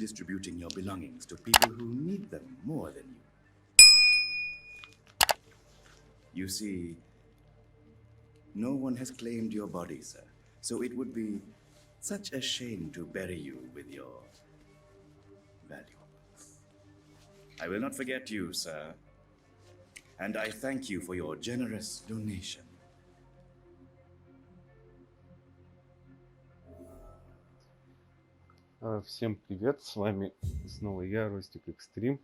redistributing your belongings to people who need them more than you. You see, no one has claimed your body, sir, so it would be such a shame to bury you with your valuables. I will not forget you, sir, and I thank you for your generous donation. Всем привет, с вами снова я, Ростик Экстрим.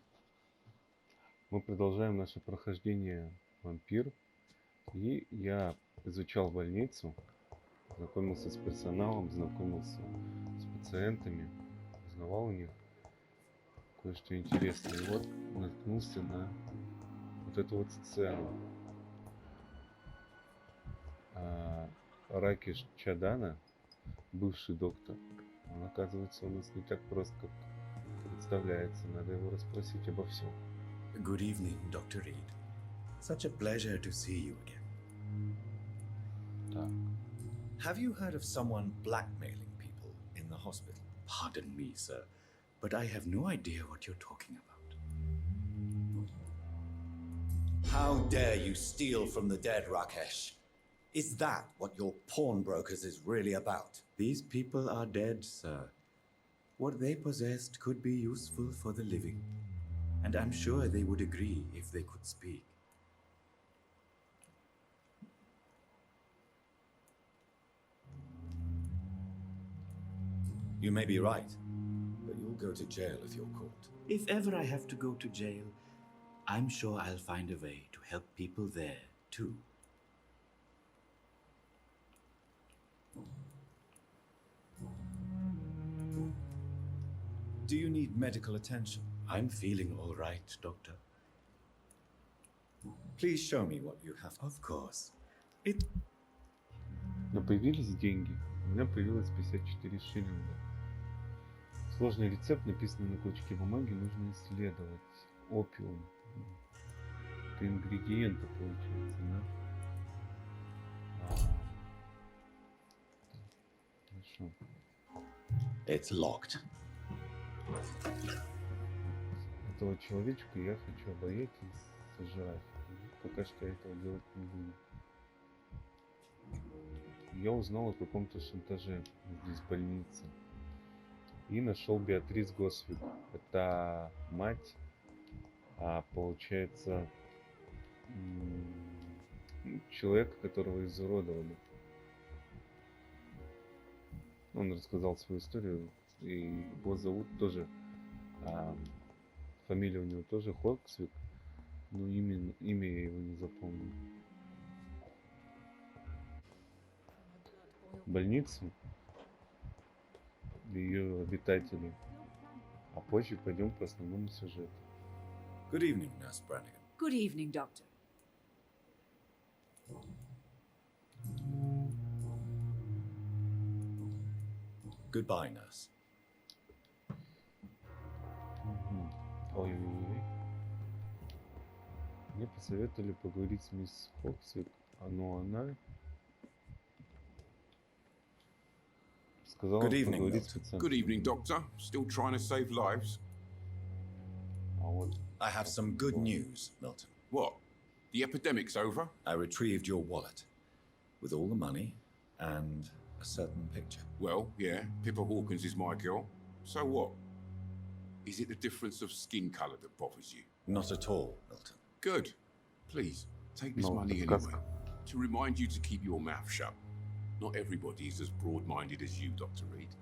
Мы продолжаем наше прохождение Vampyr. И я изучал больницу, знакомился с персоналом, знакомился с пациентами, узнавал у них кое-что интересное. И вот наткнулся на вот эту вот сцену. Ракеш Чадана, бывший доктор, он, оказывается, у нас не так прост, как представляется. Надо его расспросить обо всем. Good evening, Dr. Reed. Such a pleasure to see you again. Так. Have you heard of someone blackmailing people in the hospital? Pardon me, sir, but I have no idea what you're talking about. How dare you steal from the dead, Rakesh? Is that what your pawnbrokers is really about? These people are dead, sir. What they possessed could be useful for the living, and I'm sure they would agree if they could speak. You may be right, but you'll go to jail if you're caught. If ever I have to go to jail, I'm sure I'll find a way to help people there, too. Do you need medical attention? I'm feeling all right, Doctor. Please show me what you have. Of course. Но появились деньги. У меня появилось 54 шиллинга. Сложный рецепт, написанный на клочке бумаги, нужно исследовать. Опиум. Это ингредиенты, получается, да? Хорошо. It's locked. Этого человечка я хочу обаять и сожрать. Пока что я этого делать не буду. Я узнал о каком-то шантаже здесь в больнице. И нашел Беатрис Госвик. Это мать, получается, человека, которого изуродовали. Он рассказал свою историю, и его зовут тоже, фамилия у него тоже Хорксвик, но имя я его не запомнил. Больницу, ее обитателей, а позже пойдем по основному сюжету. Good evening, Nurse Brannigan. Good evening, Doctor. Goodbye, Nurse. Ой-ой-ой. Мне посоветовали поговорить с мисс Хорксвик, но она сказала Good evening, поговорить с Doctor. пациентом. Good evening, Doctor. Still trying to save lives? А вот I have some good news, Milton. What? The epidemic's over? I retrieved your wallet with all the money and a certain picture. Well, yeah, Pippa Hawkins is my girl. So what? Is it the difference of skin colour that bothers you? Not at all, Milton. Good. Please, take this No, money that's anyway. To remind you to keep your mouth shut. Not everybody is as broad-minded as you, Dr. Reed.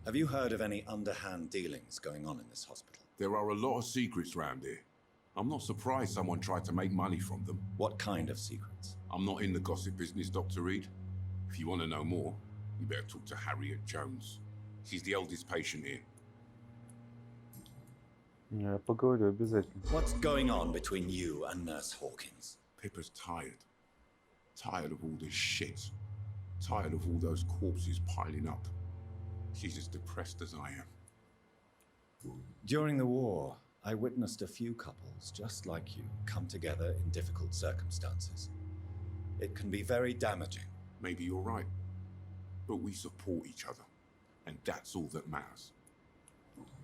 Have you heard of any underhand dealings going on in this hospital? There are a lot of secrets round here. I'm not surprised someone tried to make money from them. What kind of secrets? I'm not in the gossip business, Dr. Reed. If you want to know more, you better talk to Harriet Jones. She's the eldest patient here. я поговорю обязательно. What's going on between you and Nurse Hawkins? Pippa's tired. Tired of all this shit. Tired of all those corpses piling up. She's as depressed as I am. During the war, I witnessed a few couples just like you come together in difficult circumstances. It can be very damaging. Maybe you're right. But we support each other. And that's all that matters.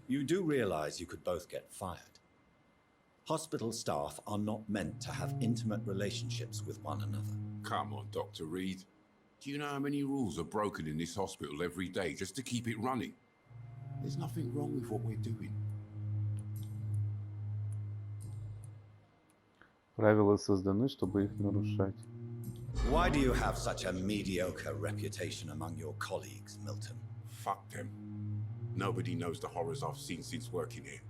You do realize you could both get fired. Hospital staff are not meant to have intimate relationships with one another. Come on, Dr. Reed. Do you know how many rules are broken in this hospital every day just to keep it running? There's nothing wrong with what we're doing. Правила созданы, чтобы их нарушать. Why do you have such a mediocre reputation among your colleagues, Milton? Fuck them. Nobody knows the horrors I've seen since working here.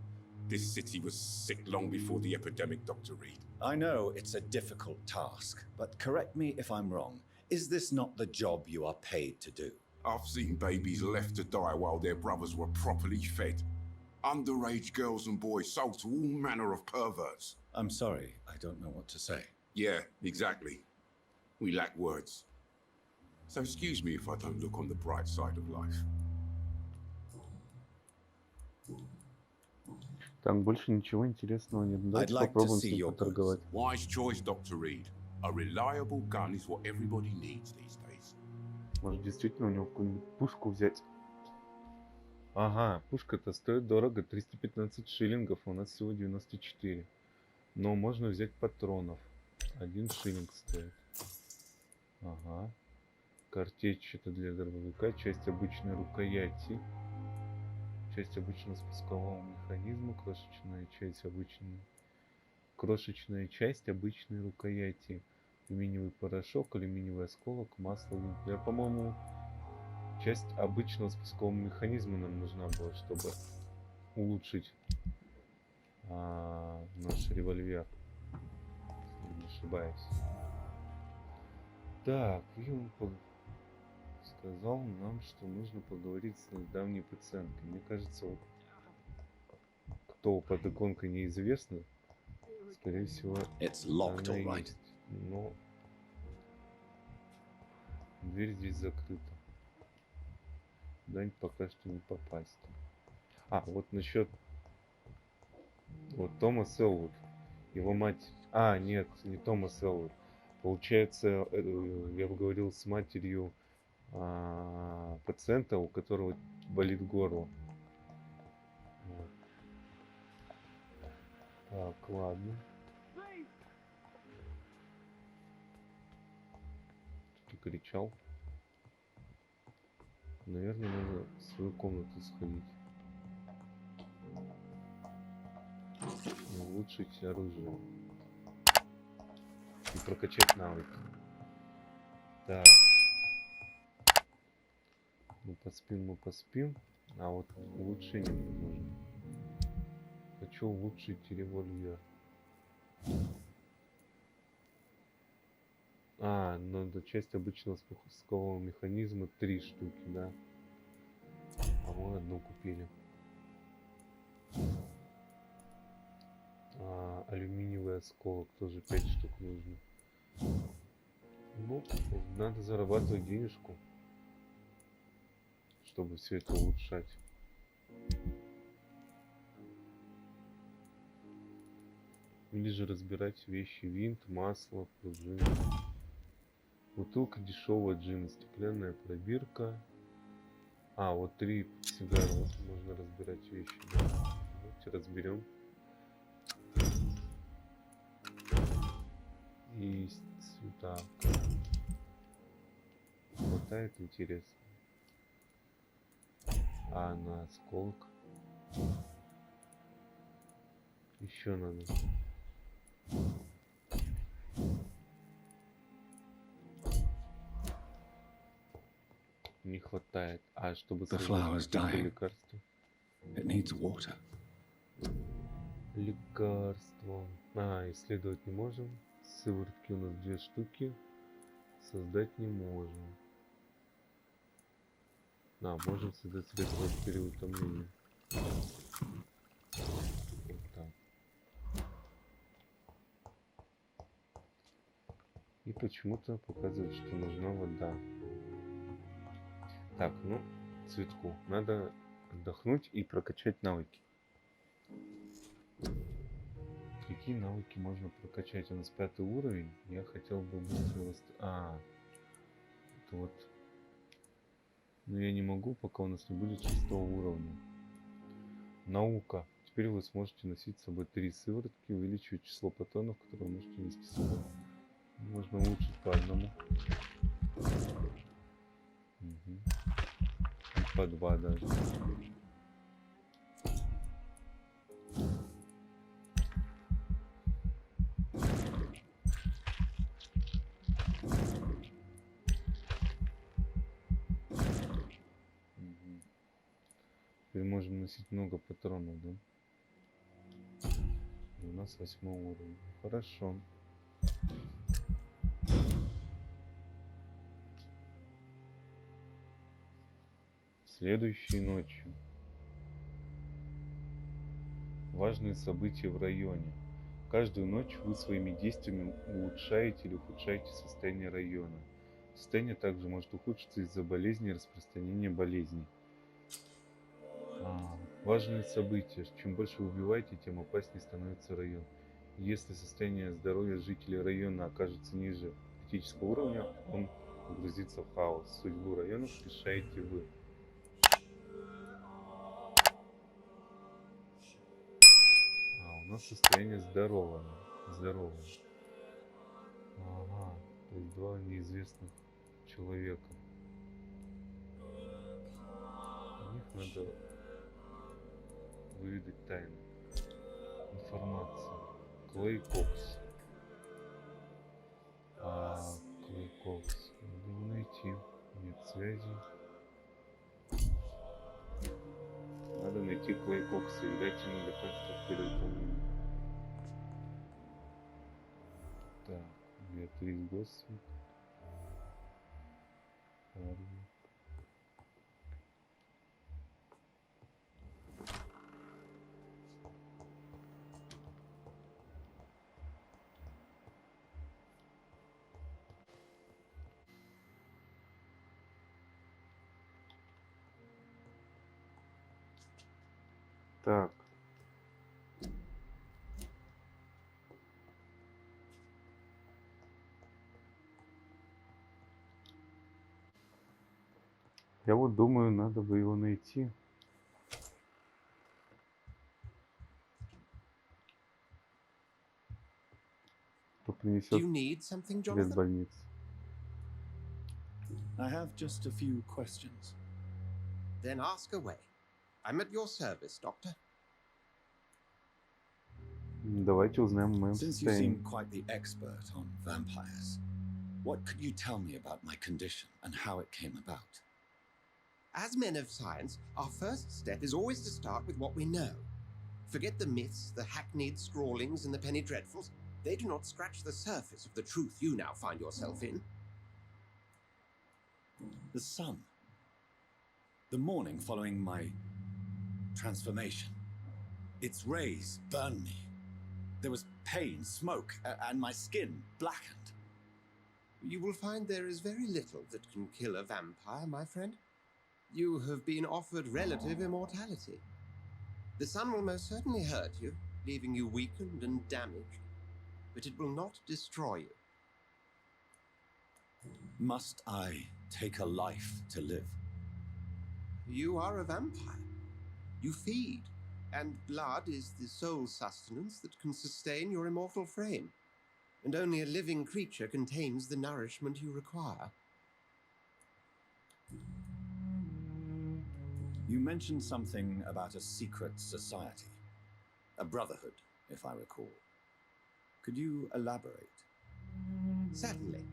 This city was sick long before the epidemic, Dr. Reed. I know it's a difficult task, but correct me if I'm wrong. Is this not the job you are paid to do? I've seen babies left to die while their brothers were properly fed. Underage girls and boys sold to all manner of perverts. I'm sorry, I don't know what to say. Yeah, exactly. We lack words. So excuse me if I don't look on the bright side of life. Так, больше ничего интересного нет. I'd Давайте like to попробуем с see ним your поторговать. Wise choice, Dr. Reed. A reliable gun is what everybody needs these days. Может, действительно у него какую-нибудь пушку взять? Ага, пушка-то стоит дорого, 315 шиллингов, у нас всего 94. Но можно взять патронов. 1 шиллинг стоит. Ага. Картечь это для дробовика, часть обычной рукояти. Часть обычного спускового механизма, крошечная часть обычной рукояти. Алюминиевый порошок, алюминиевый осколок, масло, винт. Я, по-моему, часть обычного спускового механизма нам нужна была, чтобы улучшить наш револьвер, если не ошибаюсь. Так, и он сказал нам, что нужно поговорить с недавней пациенткой. Мне кажется, вот кто под иконкой неизвестно, скорее всего, It's locked, она all и right. есть. Но дверь здесь закрыта. Туда пока что не попасть. А, вот насчет вот Томас Элвуд. Его мать... А, нет, не Томас Элвуд. Получается, я поговорил с матерью пациента, у которого болит горло. Вот. Так, ладно. Кто-то кричал. Наверное, надо в свою комнату сходить. Улучшить оружие. И прокачать навыки. Так. Мы поспим. А вот улучшение мне нужно. Хочу улучшить револьвер. Надо часть обычного спускового механизма 3 штуки, да? А мы одну купили. Алюминиевый осколок тоже 5 штук нужно. Ну, надо зарабатывать денежку, чтобы все это улучшать. Или же разбирать вещи: винт, масло, пружины. Бутылка дешевого джина, стеклянная пробирка. Вот 3 сигары можно разбирать вещи. Да. Давайте разберем. И цвета. Хватает, интересно. На осколок. Еще надо. Не хватает. Чтобы создать лекарство. It needs water. Лекарство. Исследовать не можем. Сыворотки у нас 2 штуки. Создать не можем. Можем создать средства от переутомления. Вот так. И почему-то показывает, что нужна вода. Так, цветку. Надо отдохнуть и прокачать навыки. Какие навыки можно прокачать? У нас 5 уровень. Я хотел бы быстро это вот Но я не могу, пока у нас не будет 6-го уровня. Наука. Теперь вы сможете носить с собой 3 сыворотки, увеличивать число патронов, которые вы можете нести с собой. Можно улучшить по одному. Угу. И по 2 даже. Теперь можем носить много патронов, да? И у нас 8 уровень. Хорошо. Следующей ночью. Важные события в районе. Каждую ночь вы своими действиями улучшаете или ухудшаете состояние района. Состояние также может ухудшиться из-за болезни и распространения болезней. Важные события. Чем больше вы убиваете, тем опаснее становится район. Если состояние здоровья жителей района окажется ниже критического уровня, он погрузится в хаос. Судьбу районов решаете вы. У нас состояние здоровое. Ага, то есть 2 неизвестных человека. У них надо выведать тайну. Информация. Клей Кокс. Клей Кокс. Надо его найти. Нет связи. Надо найти Клей Кокса и дать ему лекарство вперед. Так, Беатрис Госвик. Так. Я вот думаю, надо бы его найти. Кто принесет Do you need something, без Jonathan? больницы. I have just a few questions. Then ask away. I'm at your service, Doctor. Давайте узнаем о моем Since you состоянии. seem quite the expert on vampires, what could you tell me about my condition and how it came about? As men of science, our first step is always to start with what we know. Forget the myths, the hackneyed scrawlings, and the penny dreadfuls. They do not scratch the surface of the truth you now find yourself in. The sun. The morning following my transformation. Its rays burned me. There was pain, smoke, and my skin blackened. You will find there is very little that can kill a vampire, my friend. You have been offered relative immortality. The sun will most certainly hurt you, leaving you weakened and damaged, but it will not destroy you. Must I take a life to live? You are a vampire. You feed, and blood is the sole sustenance that can sustain your immortal frame. And only a living creature contains the nourishment you require. You mentioned something about a secret society. A brotherhood, if I recall. Could you elaborate? Certainly.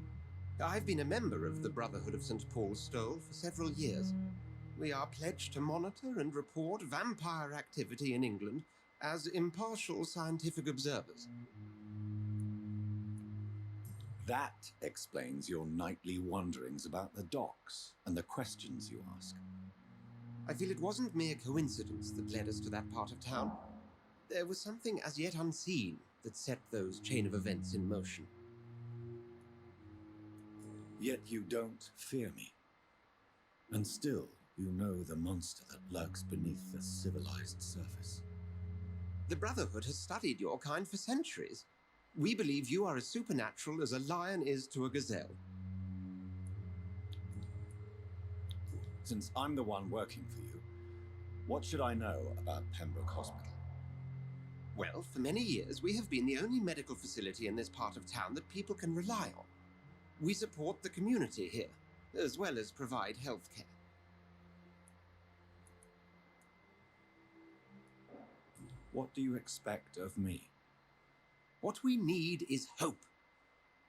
I've been a member of the Brotherhood of St. Paul's Stole for several years. We are pledged to monitor and report vampire activity in England as impartial scientific observers. That explains your nightly wanderings about the docks and the questions you ask. I feel it wasn't mere coincidence that led us to that part of town. There was something as yet unseen that set those chain of events in motion. Yet you don't fear me. And still, you know the monster that lurks beneath the civilized surface. The Brotherhood has studied your kind for centuries. We believe you are as supernatural as a lion is to a gazelle. Since I'm the one working for you, what should I know about Pembroke Hospital? Well, for many years, we have been the only medical facility in this part of town that people can rely on. We support the community here, as well as provide health care. What do you expect of me? What we need is hope.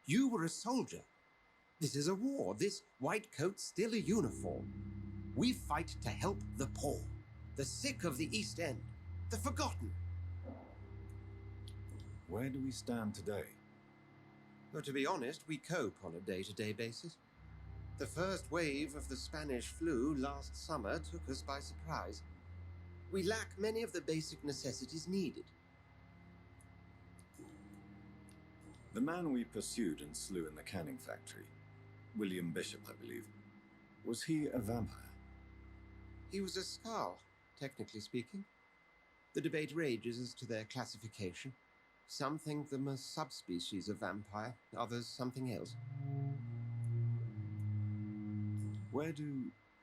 You were a soldier. This is a war. This white coat's still a uniform. We fight to help the poor, the sick of the East End, the forgotten. Where do we stand today? But to be honest, we cope on a day-to-day basis. The first wave of the Spanish flu last summer took us by surprise. We lack many of the basic necessities needed. The man we pursued and slew in the canning factory, William Bishop, I believe, was he a vampire? He was a Skal, technically speaking. The debate rages as to their classification. Some think them a subspecies of vampire, others something else.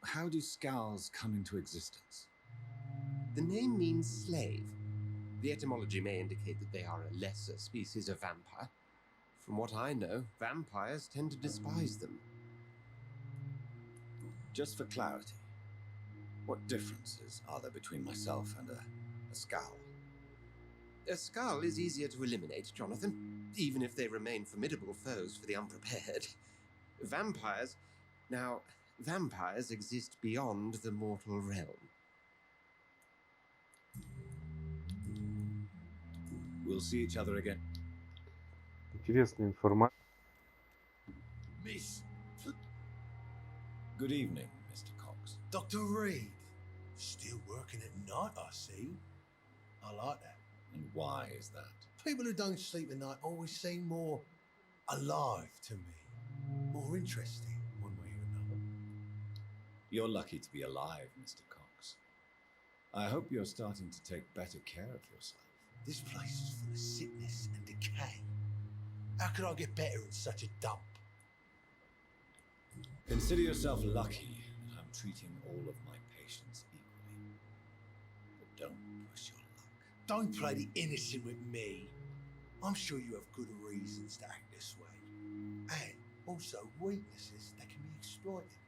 How do Skals come into existence? The name means slave. The etymology may indicate that they are a lesser species of vampire. From what I know, vampires tend to despise them. Just for clarity, what differences are there between myself and a Skal? A Skal is easier to eliminate, Jonathan, even if they remain formidable foes for the unprepared. Vampires exist beyond the mortal realm. We'll see each other again. Интересная информация. Miss. Good evening, Mr. Cox. Dr. Reed. Still working at night, I see. I like that. And why is that? People who don't sleep at night always seem more alive to me. More interesting, one way or another. You're lucky to be alive, Mr. Cox. I hope you're starting to take better care of yourself. This place is full of sickness and decay. How could I get better in such a dump? Consider yourself lucky that I'm treating all of my patients equally. But don't push your luck. Don't play the innocent with me. I'm sure you have good reasons to act this way. And also weaknesses that can be exploited.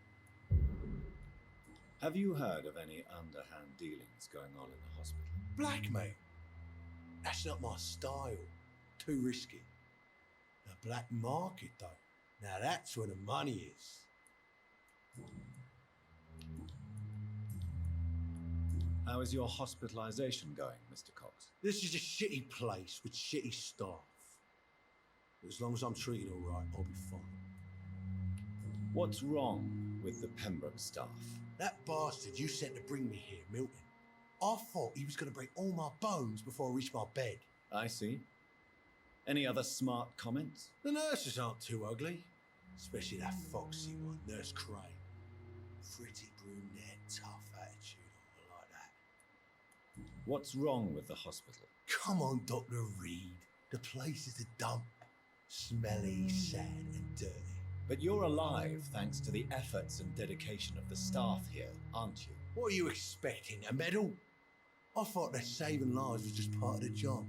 Have you heard of any underhand dealings going on in the hospital? Blackmail. That's not my style. Too risky. The black market, though. Now that's where the money is. How is your hospitalization going, Mr. Cox? This is a shitty place with shitty staff. But as long as I'm treated all right, I'll be fine. What's wrong with the Pembroke staff? That bastard you sent to bring me here, Milton. I thought he was going to break all my bones before I reached my bed. I see. Any other smart comments? The nurses aren't too ugly. Especially that foxy one, Nurse Crane. Pretty brunette, tough attitude, all like that. What's wrong with the hospital? Come on, Dr. Reed. The place is a dump. Smelly, sad and dirty. But you're alive thanks to the efforts and dedication of the staff here, aren't you? What are you expecting, a medal? I thought that saving lives was just part of the job.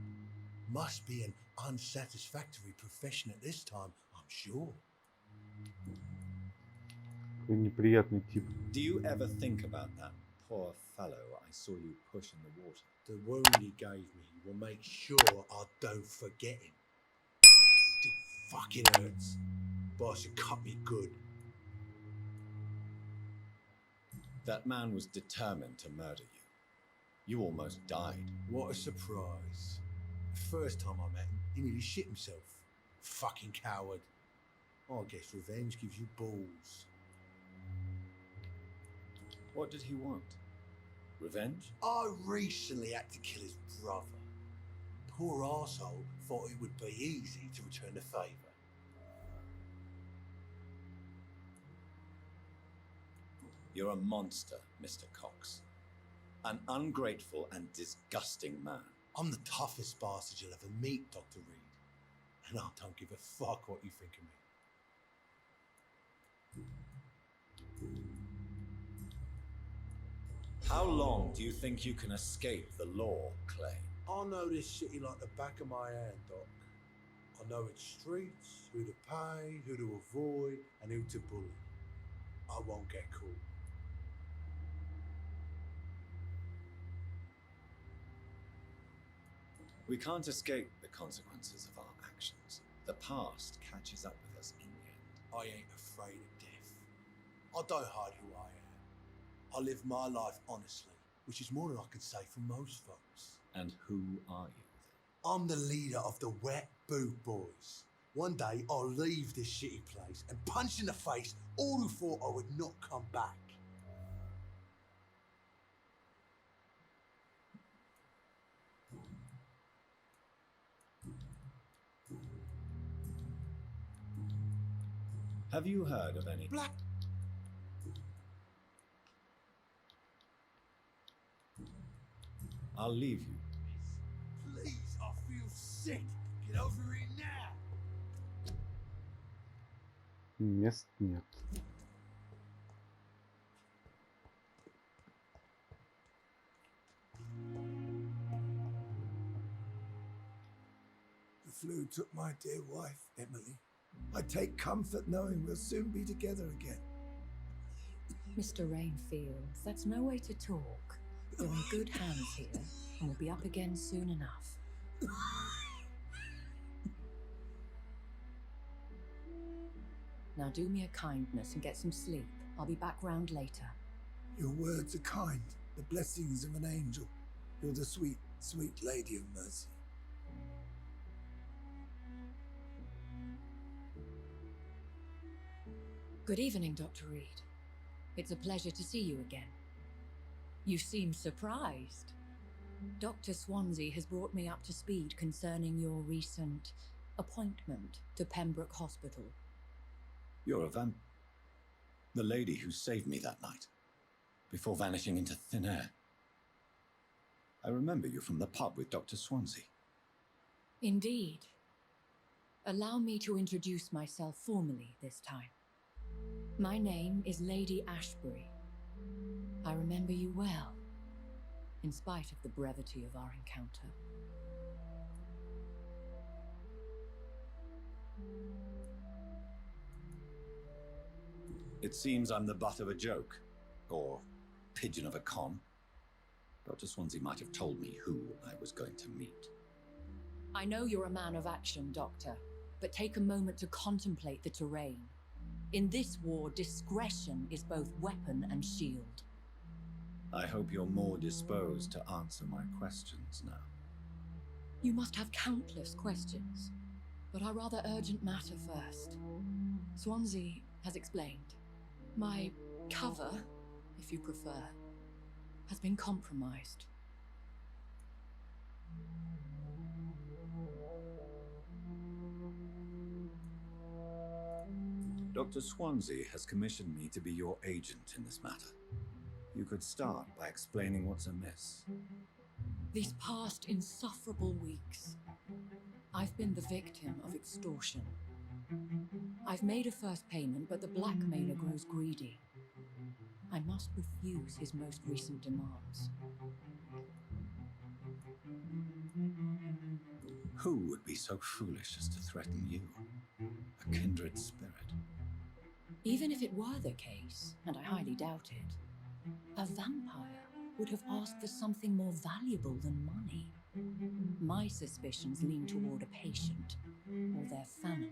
Must be an unsatisfactory profession at this time, I'm sure. Какой неприятный тип. Do you ever think about that poor fellow I saw you push in the water? The wound he gave me will make sure I don't forget him. Still fucking hurts. Boss should cut me good. That man was determined to murder you. You almost died. What a surprise. The first time I met him, he nearly shit himself. Fucking coward. I guess revenge gives you balls. What did he want? Revenge? I recently had to kill his brother. Poor arsehole thought it would be easy to return the favour. You're a monster, Mr. Cox. An ungrateful and disgusting man. I'm the toughest bastard you'll ever meet, Dr. Reed. And I don't give a fuck what you think of me. How long do you think you can escape the law, Clay? I know this city like the back of my hand, Doc. I know its streets, who to pay, who to avoid, and who to bully. I won't get caught. We can't escape the consequences of our actions. The past catches up with us in the end. I ain't afraid of death. I don't hide who I am. I live my life honestly, which is more than I can say for most folks. And who are you? I'm the leader of the Wet Boot Boys. One day I'll leave this shitty place and punch in the face all who thought I would not come back. Have you heard of any Black. I'll leave you. Please, I feel sick. Get over here now. Мест нет. The flu took my dear wife, Emily. I take comfort knowing we'll soon be together again. Mr. Rainfield, that's no way to talk. You're in good hands here, and we'll be up again soon enough. Now do me a kindness and get some sleep. I'll be back round later. Your words are kind, the blessings of an angel. You're the sweet, sweet lady of mercy. Good evening, Dr. Reed. It's a pleasure to see you again. You seem surprised. Dr. Swansea has brought me up to speed concerning your recent appointment to Pembroke Hospital. You're a the lady who saved me that night, before vanishing into thin air. I remember you from the pub with Dr. Swansea. Indeed. Allow me to introduce myself formally this time. My name is Lady Ashbury. I remember you well, in spite of the brevity of our encounter. It seems I'm the butt of a joke, or pigeon of a con. Dr. Swansea might have told me who I was going to meet. I know you're a man of action, Doctor, but take a moment to contemplate the terrain. In this war, discretion is both weapon and shield. I hope you're more disposed to answer my questions now. You must have countless questions, but our rather urgent matter first. Swansea has explained. My cover, if you prefer, has been compromised. Dr. Swansea has commissioned me to be your agent in this matter. You could start by explaining what's amiss. These past insufferable weeks, I've been the victim of extortion. I've made a first payment, but the blackmailer grows greedy. I must refuse his most recent demands. Who would be so foolish as to threaten you? A kindred spirit. Even if it were the case, and I highly doubt it, a vampire would have asked for something more valuable than money. My suspicions lean toward a patient or their family.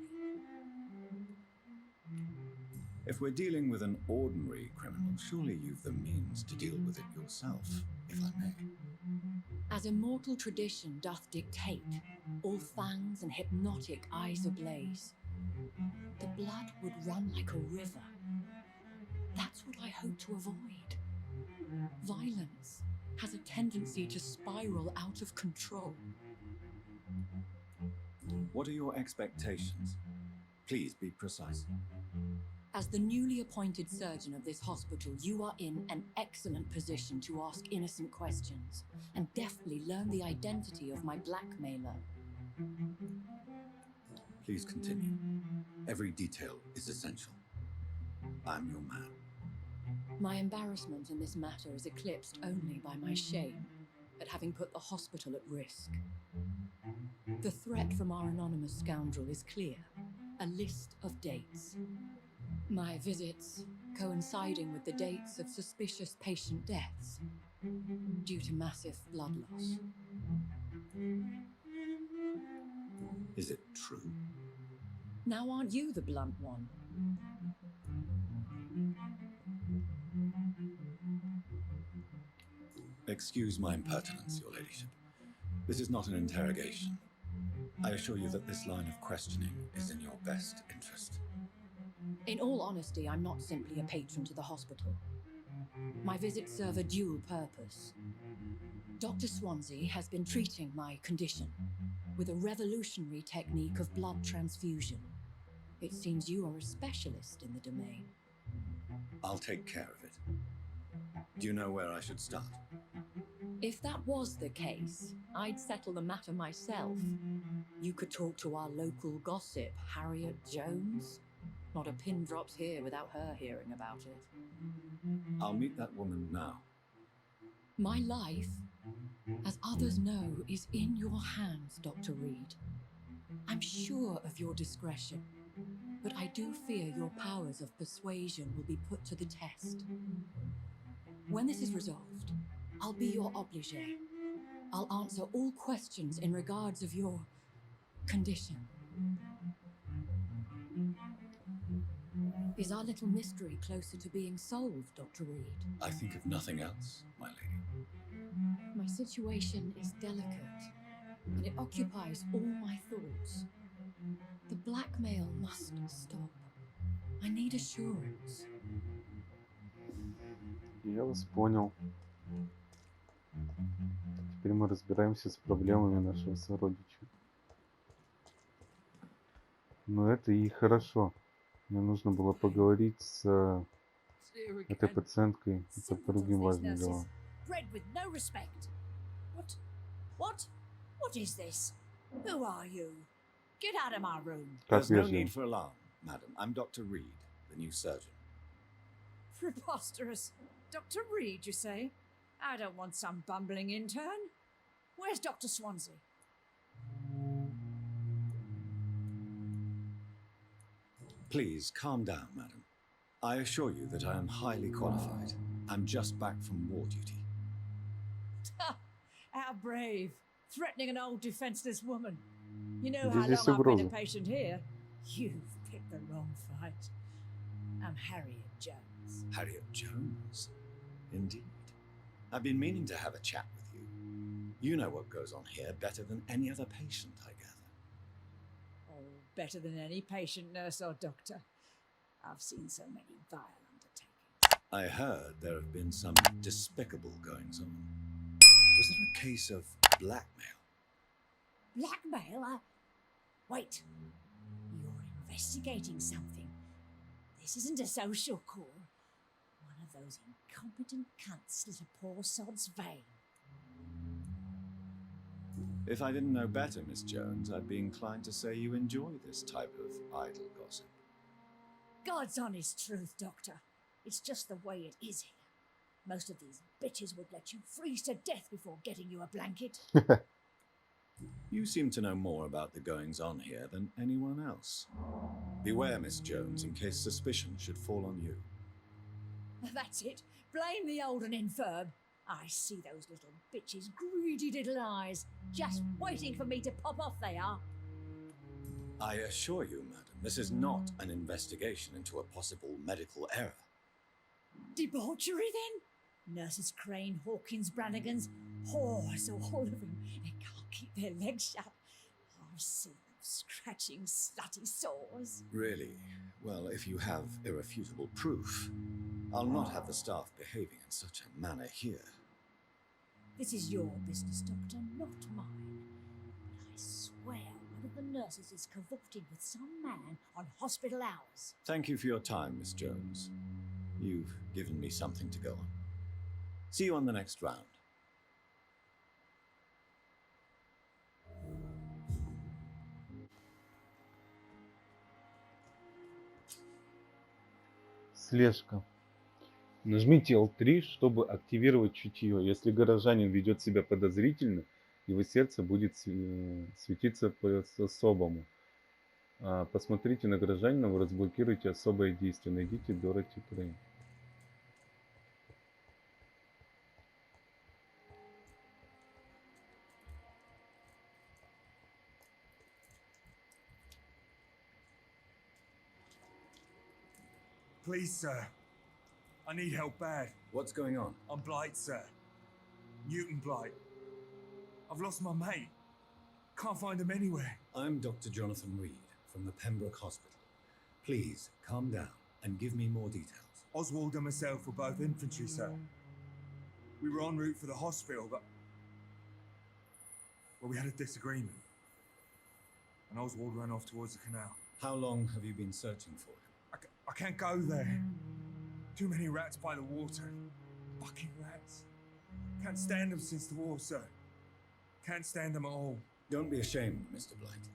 If we're dealing with an ordinary criminal, surely you've the means to deal with it yourself, if I may. As immortal tradition doth dictate, all fangs and hypnotic eyes ablaze, the blood would run like a river. That's what I hope to avoid. Violence has a tendency to spiral out of control. What are your expectations? Please be precise. As the newly appointed surgeon of this hospital, you are in an excellent position to ask innocent questions and deftly learn the identity of my blackmailer. Please continue. Every detail is essential. I'm your man. My embarrassment in this matter is eclipsed only by my shame at having put the hospital at risk. The threat from our anonymous scoundrel is clear. A list of dates. My visits coinciding with the dates of suspicious patient deaths due to massive blood loss. Is it true? Now aren't you the blunt one? Excuse my impertinence, your ladyship. This is not an interrogation. I assure you that this line of questioning is in your best interest. In all honesty, I'm not simply a patron to the hospital. My visits serve a dual purpose. Dr. Swansea has been treating my condition with a revolutionary technique of blood transfusion. It seems you are a specialist in the domain. I'll take care of it. Do you know where I should start? If that was the case, I'd settle the matter myself. You could talk to our local gossip, Harriet Jones. Not a pin drops here without her hearing about it. I'll meet that woman now. My life, as others know, is in your hands, Dr. Reed. I'm sure of your discretion, but I do fear your powers of persuasion will be put to the test. When this is resolved, I'll be your obligé. I'll answer all questions in regards of your condition. Is our little mystery closer to being solved, Dr. Reed? I think of nothing else, my lady. My situation is delicate, and it occupies all my thoughts. The blackmail must stop. I need assurance. Я вас понял. Теперь мы разбираемся с проблемами нашего сородича. Но это и хорошо. Мне нужно было поговорить с этой пациенткой по другим важным делам. Bred with no respect. What is this? Who are you? Get out of my room. Как There's no вежливо. need for alarm, madam. I'm Dr. Reed, the new surgeon. Preposterous. Dr. Reed, you say? I don't want some bumbling intern. Where's Dr. Swansea? Please, calm down, madam. I assure you that I am highly qualified. I'm just back from war duty. How brave. Threatening an old defenseless woman. You know Здесь how long есть I've been a угроза. patient here? You've picked the wrong fight. I'm Harriet Jones. Harriet Jones? Indeed. I've been meaning to have a chat with you. You know what goes on here better than any other patient, I gather. Oh, better than any patient, nurse or doctor. I've seen so many vile undertakings. I heard there have been some despicable goings-on. Was there a case of blackmail? Blackmail? Wait. You're investigating something. This isn't a social call. One of those incompetent cunts slit a poor sod's vein. If I didn't know better, Miss Jones, I'd be inclined to say you enjoy this type of idle gossip. God's honest truth, Doctor. It's just the way it is here. Most of these bitches would let you freeze to death before getting you a blanket. You seem to know more about the goings-on here than anyone else. Beware, Miss Jones, in case suspicion should fall on you. That's it. Blame the old and infirm. I see those little bitches' greedy little eyes, just waiting for me to pop off they are. I assure you, madam, this is not an investigation into a possible medical error. Debauchery, then? Nurses Crane, Hawkins, Brannigans, whores, all of them. They can't keep their legs shut. I've seen them scratching slutty sores. Really? Well, if you have irrefutable proof, I'll not have the staff behaving in such a manner here. This is your business, Doctor, not mine. But I swear one of the nurses is cavorting with some man on hospital hours. Thank you for your time, Miss Jones. You've given me something to go on. See you on the next round. Слежка. Нажмите L3, чтобы активировать чутье. Если горожанин ведет себя подозрительно, его сердце будет светиться по-особому. Посмотрите на горожанина, вы разблокируете особое действие. Найдите Дороти Крейн. Please, sir. I need help bad. What's going on? I'm Blight, sir. Newton Blight. I've lost my mate. Can't find him anywhere. I'm Dr. Jonathan Reid from the Pembroke Hospital. Please, calm down and give me more details. Oswald and myself were both infantry, sir. We were en route for the hospital, but... well, we had a disagreement. And Oswald ran off towards the canal. How long have you been searching for him? I can't go there. Too many rats by the water. Fucking rats. Can't stand them since the war, sir. Can't stand them at all. Don't be ashamed, Mr. Blight.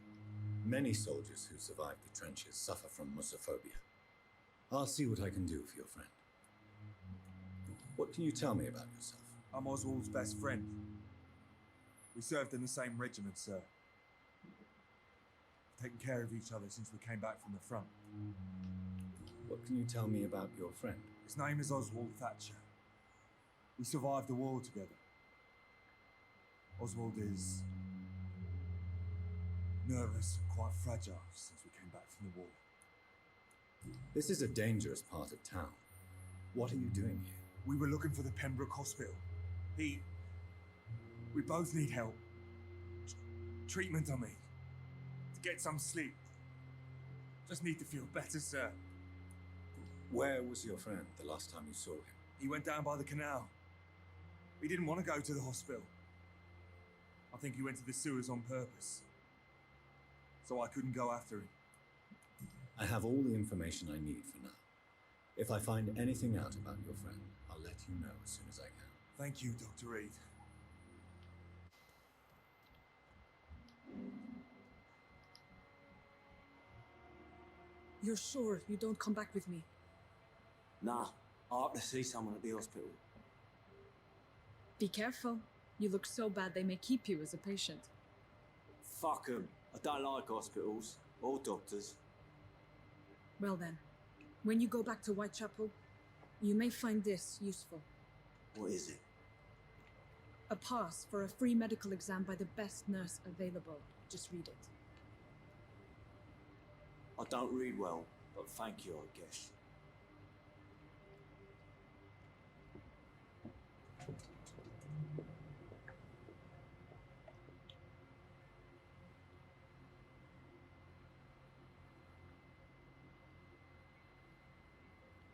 Many soldiers who survived the trenches suffer from musophobia. I'll see what I can do for your friend. What can you tell me about yourself? I'm Oswald's best friend. We served in the same regiment, sir. Taken care of each other since we came back from the front. What can you tell me about your friend? His name is Oswald Thatcher. We survived the war together. Oswald is nervous and quite fragile since we came back from the war. This is a dangerous part of town. What are you doing here? We were looking for the Pembroke Hospital. We both need help. Treatment, I mean. To get some sleep. Just need to feel better, sir. Where was your friend the last time you saw him? He went down by the canal. He didn't want to go to the hospital. I think he went to the sewers on purpose. So I couldn't go after him. I have all the information I need for now. If I find anything out about your friend, I'll let you know as soon as I can. Thank you, Dr. Reid. You're sure you don't come back with me? Nah, I have to see someone at the hospital. Be careful. You look so bad they may keep you as a patient. Fuck 'em. I don't like hospitals or doctors. Well then, when you go back to Whitechapel, you may find this useful. What is it? A pass for a free medical exam by the best nurse available. Just read it. I don't read well, but thank you, I guess.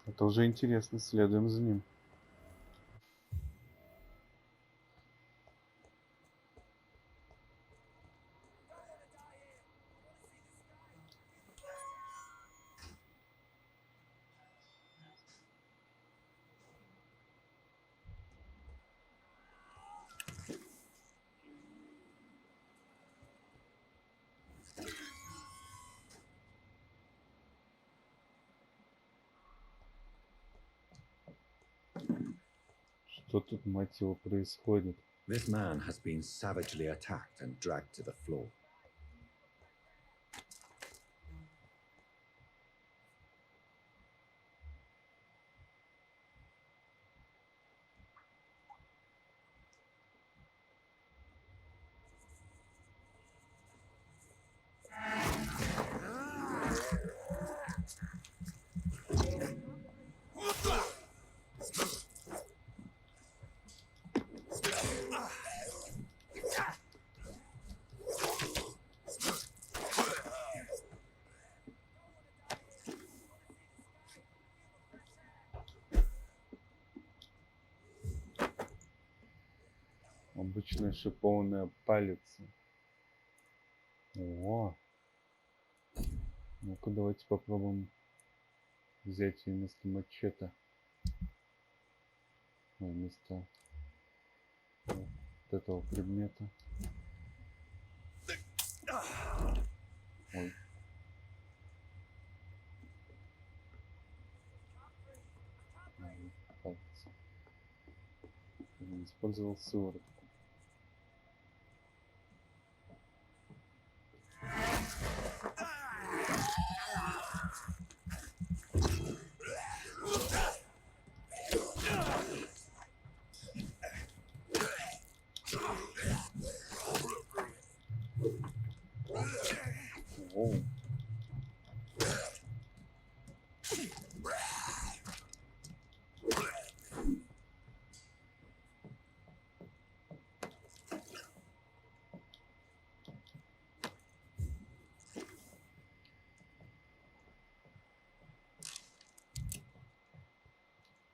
Это уже интересно, следуем за ним. Что тут, мать его, происходит? This man has been savagely attacked and dragged to the floor. Обычная шипованная палица. О! Ну-ка, давайте попробуем взять ее вместо мачете. Ой, вместо вот этого предмета. Ой. использовал сыворотку. О.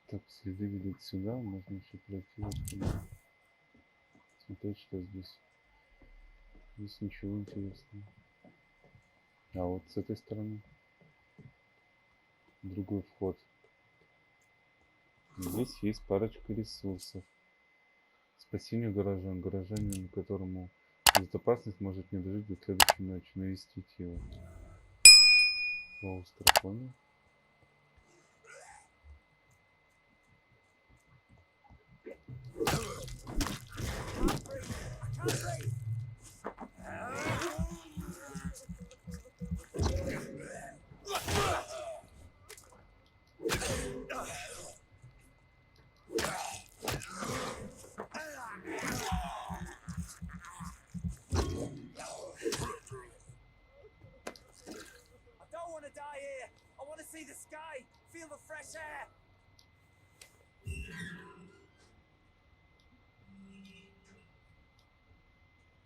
Так, следы ведут сюда, можно еще пройти вот сюда. Смотреть, что здесь. Здесь ничего интересного. А вот с этой стороны другой вход. Здесь есть парочка ресурсов. Спасение горожан. Горожанин, которому безопасность может не дожить до следующей ночи. Навестить его. Клаустрофобия.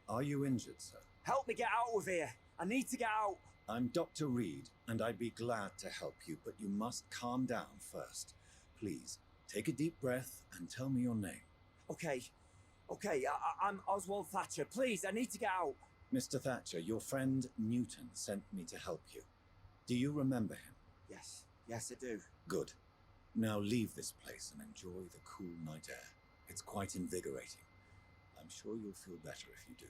Are you injured, sir? Help me get out of here. I need to get out. I'm Dr. Reed, and I'd be glad to help you, but you must calm down first. Please, take a deep breath and tell me your name. Okay. I'm Oswald Thatcher. Please, I need to get out. Mr. Thatcher, your friend Newton sent me to help you. Do you remember him? Yes, I do. Good. Now leave this place and enjoy the cool night air. It's quite invigorating. I'm sure you'll feel better if you do.